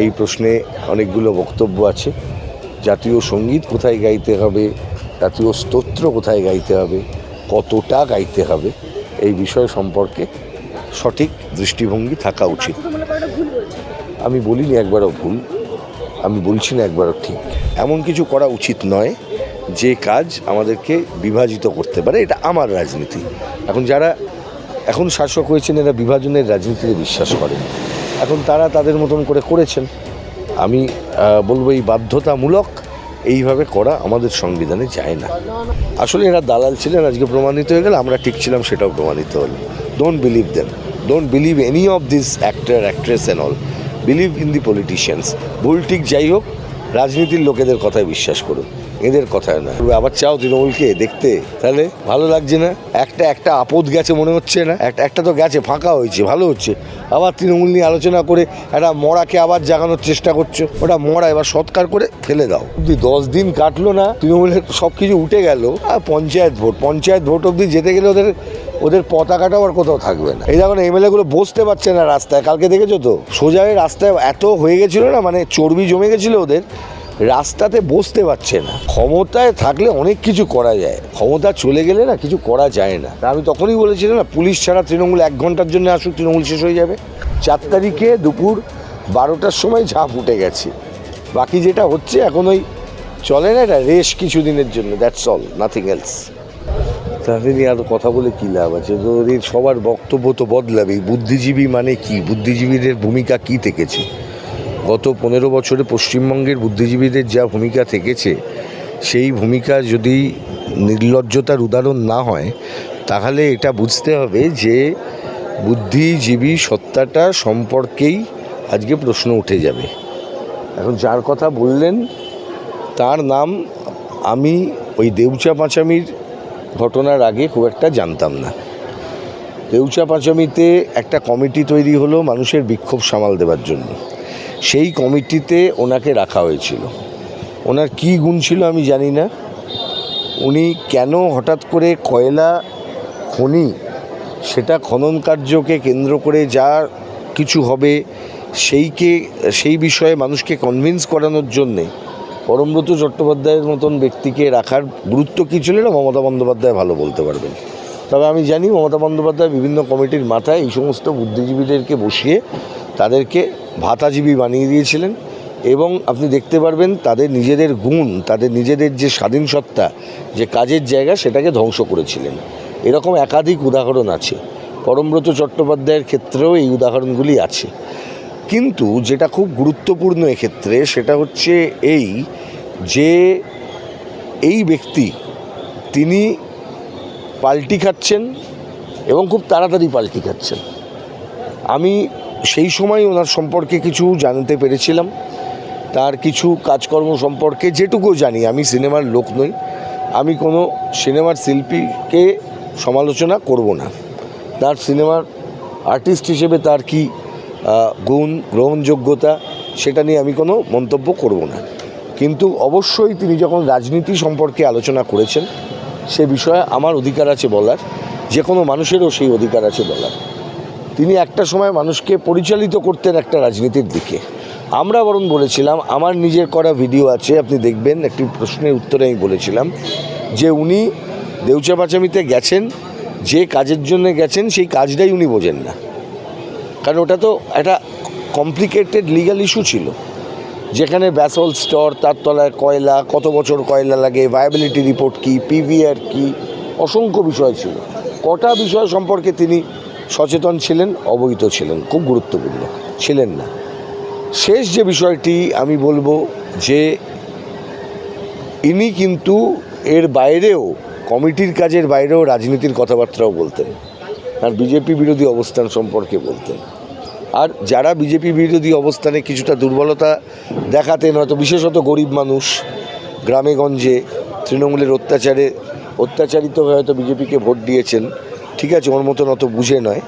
এই প্রশ্নে অনেকগুলো বক্তব্য আছে। জাতীয় সঙ্গীত কোথায় গাইতে হবে, জাতীয় স্তোত্র কোথায় গাইতে হবে, কতটা গাইতে হবে, এই বিষয় সম্পর্কে সঠিক দৃষ্টিভঙ্গি থাকা উচিত। আমি বলিনি একবারও ভুল, আমি বলছি না একবারও ঠিক। এমন কিছু করা উচিত নয় যে কাজ আমাদেরকে বিভাজিত করতে পারে। এটা আমার রাজনীতি। এখন যারা এখন শাসক হয়েছেন এরা বিভাজনের রাজনীতিতে বিশ্বাস করেন। এখন তারা তাদের মতন করে করেছেন। আমি বলবো এই বাধ্যতামূলক এইভাবে করা আমাদের সংবিধানে যায় না। আসলে এরা দালাল ছিলেন, আজকে প্রমাণিত হয়ে গেল। আমরা ঠিক ছিলাম, সেটাও প্রমাণিত হলো। Don't believe them, don't believe any of this actor actress and all, believe in the politicians. ভুল ঠিক যাই হোক, রাজনীতির লোকেদের কথায় বিশ্বাস করুন, এদের কথায় না। আবার চাও তৃণমূলকে দেখতে, তাহলে ভালো লাগছে না? একটা আপদ গেছে মনে হচ্ছে না? একটা তো গেছে, ফাঁকা হয়েছে, ভালো হচ্ছে। আবার তৃণমূল নিয়ে আলোচনা করে একটা মরাকে আবার জাগানোর চেষ্টা করছো। ওটা মরা এবার সৎকার করে ফেলে দাও। অব্দি 10 দিন কাটলো না, তৃণমূলের সব কিছু উঠে গেল। আর পঞ্চায়েত ভোট অব্দি যেতে গেলে ওদের পতাকাটাও আর কোথাও থাকবে না। এই দেখুন এমএলএ গুলো বসতে পারছে না রাস্তায়। কালকে দেখেছো তো, সোজা রাস্তায় এত হয়ে গেছিল না, মানে চর্বি জমে গেছিল ওদের, রাস্তাতে বসতে পারছে না। ক্ষমতায় থাকলে অনেক কিছু করা যায়, ক্ষমতা চলে গেলে না কিছু করা যায় না। তা আমি তখনই বলেছিলাম না, পুলিশ ছাড়া তৃণমূল 1 ঘন্টার জন্য আসুক, তৃণমূল শেষ হয়ে যাবে। 4 তারিখে দুপুর 12টার সময় ঝাঁপ উঠে গেছে। বাকি যেটা হচ্ছে এখন ওই চলে না, এটা রেশ কিছুদিনের জন্য, দ্যাটস অল, নাথিং এলস। তাদের নিয়ে আর কথা বলে কী লাভ আছে? তো ওদের সবার বক্তব্য তো বদলাবেই। বুদ্ধিজীবী মানে কি, বুদ্ধিজীবীদের ভূমিকা কি থেকেছে গত 15 বছরে পশ্চিমবঙ্গের বুদ্ধিজীবীদের যা ভূমিকা থেকেছে, সেই ভূমিকা যদি নির্লজ্জতার উদাহরণ না হয়, তাহলে এটা বুঝতে হবে যে বুদ্ধিজীবী সত্তাটা সম্পর্কেই আজকে প্রশ্ন উঠে যাবে। এখন যার কথা বললেন তার নাম আমি ওই দেউচা পাঁচামির ঘটনার আগে খুব একটা জানতাম না। দেউচা পাঁচামিতে একটা কমিটি তৈরি হলো মানুষের বিক্ষোভ সামাল দেওয়ার জন্য। সেই কমিটিতে ওনাকে রাখা হয়েছিল। ওনার কী গুণ ছিল আমি জানি না। উনি কেন হঠাৎ করে কয়লা খনি, সেটা খনন কার্যকে কেন্দ্র করে যা কিছু হবে সেই বিষয়ে মানুষকে কনভিন্স করানোর জন্যে পরমব্রত চট্টোপাধ্যায়ের মতন ব্যক্তিকে রাখার গুরুত্ব কী ছিল না মমতা বন্দ্যোপাধ্যায় ভালো বলতে পারবেন। তবে আমি জানি মমতা বন্দ্যোপাধ্যায় বিভিন্ন কমিটির মাথায় এই সমস্ত বুদ্ধিজীবীদেরকে বসিয়ে তাদেরকে ভাতাজীবী বানিয়ে দিয়েছিলেন। এবং আপনি দেখতে পারবেন তাদের নিজেদের গুণ, তাদের নিজেদের যে স্বাধীন সত্তা, যে কাজের জায়গা, সেটাকে ধ্বংস করেছিলেন। এরকম একাধিক উদাহরণ আছে। পরমব্রত চট্টোপাধ্যায়ের ক্ষেত্রেও এই উদাহরণগুলি আছে। কিন্তু যেটা খুব গুরুত্বপূর্ণ এক্ষেত্রে সেটা হচ্ছে এই যে এই ব্যক্তি তিনি পাল্টি খাচ্ছেন এবং খুব তাড়াতাড়ি পাল্টি খাচ্ছেন। আমি সেই সময় ওনার সম্পর্কে কিছু জানতে পেরেছিলাম, তার কিছু কাজকর্ম সম্পর্কে যেটুকু জানি। আমি সিনেমার লোক নই, আমি কোনো সিনেমার শিল্পীকে সমালোচনা করব না। তার সিনেমার আর্টিস্ট হিসেবে তার কি গুণ, গ্রহণযোগ্যতা, সেটা নিয়ে আমি কোনো মন্তব্য করব না। কিন্তু অবশ্যই তিনি যখন রাজনীতি সম্পর্কে আলোচনা করেছেন, সে বিষয়ে আমার অধিকার আছে বলার, যে কোনো মানুষেরও সেই অধিকার আছে বলার। তিনি একটা সময় মানুষকে পরিচালিত করতেন একটা রাজনীতির দিকে। আমরা বরং বলেছিলাম, আমার নিজের করা ভিডিও আছে, আপনি দেখবেন, একটি প্রশ্নের উত্তরে আমি বলেছিলাম যে উনি দেউচা পাঁচামিতে গেছেন, যে কাজের জন্য গেছেন সেই কাজটাই উনি বোঝেন না। কারণ ওটা তো একটা কমপ্লিকেটেড লিগ্যাল ইস্যু ছিল, যেখানে ব্যাসল্ট স্তর, তার তলায় কয়লা, কত বছর কয়লা লাগে, ভায়াবিলিটি রিপোর্ট কী, পিভিআর কী, অসংখ্য বিষয় ছিল। কটা বিষয় সম্পর্কে তিনি সচেতন ছিলেন, অবহিত ছিলেন, খুব গুরুত্বপূর্ণ ছিলেন না। শেষ যে বিষয়টি আমি বলবো যে ইনি কিন্তু এর বাইরেও, কমিটির কাজের বাইরেও রাজনীতির কথাবার্তাও বলতেন, আর বিজেপি বিরোধী অবস্থান সম্পর্কে বলতেন। আর যারা বিজেপি বিরোধী অবস্থানে কিছুটা দুর্বলতা দেখাতেন, হয়তো বিশেষত গরিব মানুষ, গ্রামে গঞ্জে তৃণমূলের অত্যাচারিত হয়ে হয়তো বিজেপিকে ভোট দিয়েছেন, ঠিক আছে, ওর মতন অত বুঝে নয়,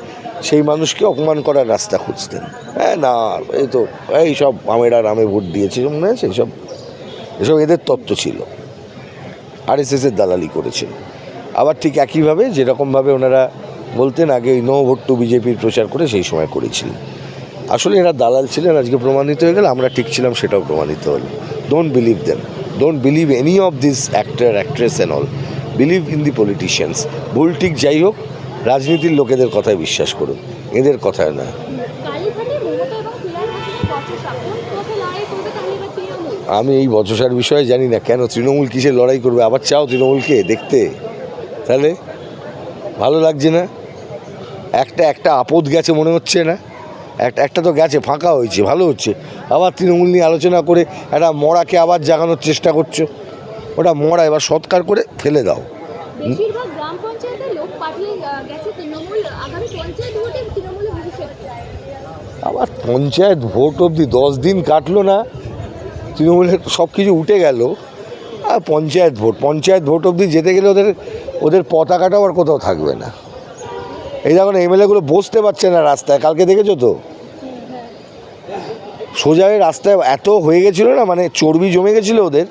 সেই মানুষকে অপমান করার রাস্তা খুঁজতেন। হ্যাঁ, না এই তো এইসব আমেরা রামে ভোট দিয়েছে, মনে আছে? এসব এদের তত্ত্ব ছিল, আরএসএসের দালালি করেছিল। আবার ঠিক একইভাবে যেরকমভাবে ওনারা বলতেন আগে ওই নো ভোট টু বিজেপির প্রচার করে সেই সময় করেছিলেন। আসলে এরা দালাল ছিলেন, আজকে প্রমাণিত হয়ে গেল, আমরা ঠিক ছিলাম সেটাও প্রমাণিত হলো। Don't believe them, don't believe any of this actor actress and all, believe in the politicians. ভুল ঠিক যাই হোক, রাজনীতির লোকেদের কথায় বিশ্বাস করুন, এদের কথায় না। আমি এই বচসার বিষয়ে জানি না, কেন তৃণমূল কিসের লড়াই করবে? আবার চাও তৃণমূলকে দেখতে? তাহলে ভালো লাগছে না? একটা আপদ গেছে মনে হচ্ছে না? একটা তো গেছে, ফাঁকা হয়েছে, ভালো হচ্ছে। আবার তৃণমূল নিয়ে আলোচনা করে একটা মরাকে আবার জাগানোর চেষ্টা করছো। ওটা মরা, এবার সৎকার করে ফেলে দাও। আবার পঞ্চায়েত ভোট অবধি 10 দিন কাটলো না, তৃণমূলের সব কিছু উঠে গেল। আর পঞ্চায়েত ভোট অবধি যেতে গেলে ওদের পতাকাটাও আর কোথাও থাকবে না। এই দেখো না, এমএলএগুলো বসতে পারছে না রাস্তায়, কালকে দেখেছো তো? সোজা রাস্তায় এত হয়ে গেছিলো না, মানে চর্বি জমে গেছিলো ওদের,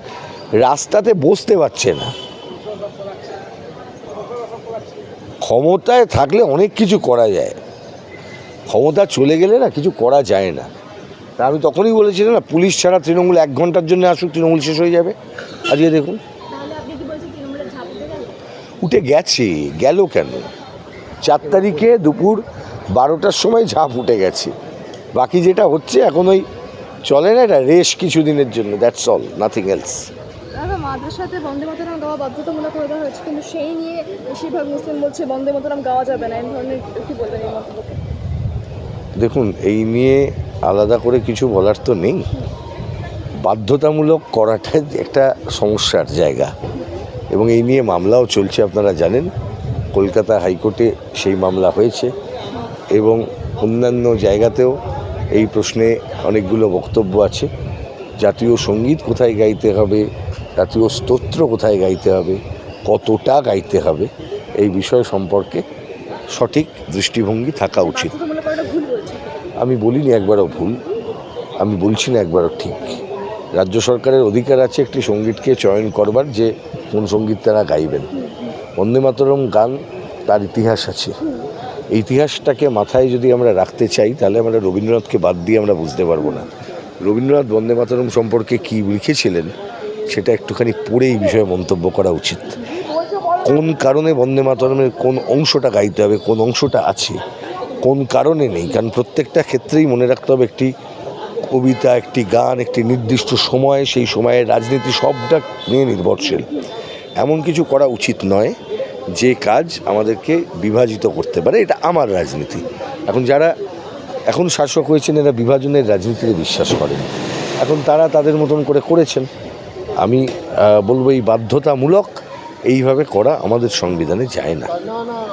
রাস্তাতে বসতে পারছে না। ক্ষমতায় থাকলে অনেক কিছু করা যায়, ক্ষমতা চলে গেলে না কিছু করা যায় না। তা আমি তখনই বলেছিলাম না, পুলিশ ছাড়া তৃণমূল 1 ঘন্টার জন্য আসুক, তৃণমূল শেষ হয়ে যাবে। আজকে দেখুন উঠে গেছে, গেল কেন? 4 তারিখে দুপুর 12টার সময় ঝাঁপ উঠে গেছে। বাকি যেটা হচ্ছে এখন ওই চলে না, এটা রেশ কিছুদিনের জন্য, দ্যাটস অল, নাথিং এলস। মাদ্রাসাতে বন্দে মাতরম গাওয়া বাধ্যতামূলক করে দেওয়া হয়েছে, কিন্তু সেই নিয়ে বেশিরভাগ মুসলিম বলছে বন্দে মাতরম গাওয়া যাবে না। এই ধরনের কি বলবেন এই মন্তব্যকে? দেখুন, এই নিয়ে আলাদা করে কিছু বলার তো নেই। বাধ্যতামূলক করাটাই একটা সমস্যার জায়গা, এবং এই নিয়ে মামলাও চলছে, আপনারা জানেন। কলকাতা হাইকোর্টে সেই মামলা হয়েছে, এবং অন্যান্য জায়গাতেও এই প্রশ্নে অনেকগুলো বক্তব্য আছে। জাতীয় সঙ্গীত কোথায় গাইতে হবে, জাতীয় স্তোত্র কোথায় গাইতে হবে, কতটা গাইতে হবে, এই বিষয় সম্পর্কে সঠিক দৃষ্টিভঙ্গি থাকা উচিত। আমি বলিনি একবারও ভুল, আমি বলছি না একবারও ঠিক। রাজ্য সরকারের অধিকার আছে একটি সঙ্গীতকে চয়ন করবার, যে কোন সঙ্গীত তারা গাইবেন। বন্দে মাতরম গান, তার ইতিহাস আছে। এই ইতিহাসটাকে মাথায় যদি আমরা রাখতে চাই, তাহলে আমরা রবীন্দ্রনাথকে বাদ দিয়ে আমরা বুঝতে পারবো না। রবীন্দ্রনাথ বন্দে মাতরম সম্পর্কে কী লিখেছিলেন সেটা একটুখানি পড়ে এই বিষয়ে মন্তব্য করা উচিত। কোন কারণে বন্দে মাতরমের কোন অংশটা গাইতে হবে, কোন অংশটা আছে, কোন কারণে নেই। কারণ প্রত্যেকটা ক্ষেত্রেই মনে রাখতে হবে, একটি কবিতা, একটি গান, একটি নির্দিষ্ট সময়, সেই সময়ের রাজনীতি সবটা নিয়ে নির্ভরশীল। এমন কিছু করা উচিত নয় যে কাজ আমাদেরকে বিভাজিত করতে পারে। এটা আমার রাজনীতি। যারা এখন শাসক হয়েছেন, এরা বিভাজনের রাজনীতিতে বিশ্বাস করেন। এখন তারা তাদের মতন করে করেছেন। আমি বলবো এই বাধ্যতামূলক এইভাবে করা আমাদের সংবিধানে যায় না।